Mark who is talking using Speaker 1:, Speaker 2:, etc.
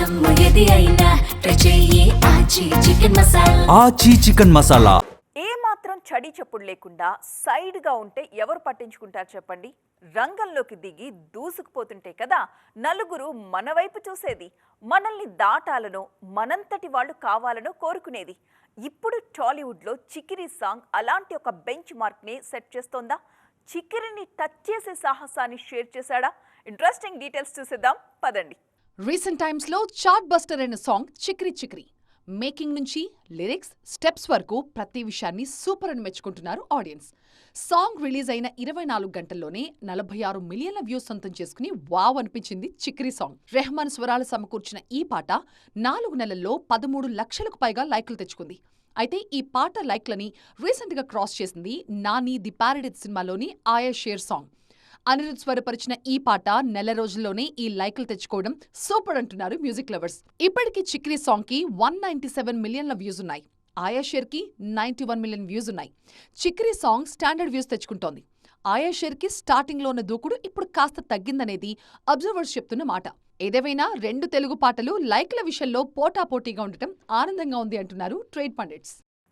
Speaker 1: జమ్ము ఏది అయినా ట్రై చెయ్యి ఆచి చికెన్ మసాలా.
Speaker 2: ఆచి చికెన్ మసాలా.
Speaker 3: ఏ మాత్రం చడి చప్పుడు లేకుండా సైడ్గా ఉంటే ఎవరు పట్టించుకుంటారు చెప్పండి. రంగంలోకి దిగి దూసుకుపోతుంటే కదా నలుగురు మన వైపు చూసేది, మనల్ని దాటాలనో మనంతటి వాళ్ళు కావాలనో కోరుకునేది. ఇప్పుడు టాలీవుడ్లో చికిరి సాంగ్ అలాంటి ఒక బెంచ్ మార్క్ని సెట్ చేస్తోందా? చికిరిని టచ్ చేసే సాహసాన్ని షేర్ చేశాడా? ఇంట్రెస్టింగ్ డీటెయిల్స్ చూసేద్దాం పదండి.
Speaker 4: రీసెంట్ టైమ్స్ లో చార్ట్ బస్టర్ అయిన సాంగ్ చిక్రీ చిక్రీ. మేకింగ్ నుంచి లిరిక్స్, స్టెప్స్ వరకు ప్రతి విషయాన్ని సూపర్ అని మెచ్చుకుంటున్నారు ఆడియన్స్. సాంగ్ రిలీజ్ అయిన 24 గంటల్లోనే 46 మిలియన్ల వ్యూస్ సొంతం చేసుకుని వావ్ అనిపించింది చిక్రీ సాంగ్. రెహమాన్ స్వరాలు సమకూర్చిన ఈ పాట 4 నెలల్లో 13 లక్షలకు పైగా లైక్లు తెచ్చుకుంది. అయితే ఈ పాట లైక్లని రీసెంట్ గా క్రాస్ చేసింది నాని ది ప్యారడైజ్ సినిమాలోని ఆయా షేర్ సాంగ్. అనిరుద్ స్వరపరిచిన ఈ పాట నెల రోజుల్లోనే ఈ లైక్లు తెచ్చుకోవడం సూపర్ అంటున్నారు మ్యూజిక్ లవర్స్. ఇప్పటికీ చిక్రీ సాంగ్ కి 197 మిలియన్ల వ్యూస్ ఉన్నాయి. ఆయా షేర్ కి 91 మిలియన్ వ్యూస్ ఉన్నాయి. చిక్రీ సాంగ్ స్టాండర్డ్ వ్యూస్ తెచ్చుకుంటోంది. ఆయా షేర్ కి స్టార్టింగ్ లో ఉన్న దూకుడు ఇప్పుడు కాస్త తగ్గిందనేది అబ్జర్వర్స్ చెప్తున్న మాట. ఏదేమైనా 2 తెలుగు పాటలు లైక్ల విషయంలో పోటాపోటీగా ఉండటం ఆనందంగా ఉంది అంటున్నారు ట్రేడ్ పండిట్స్.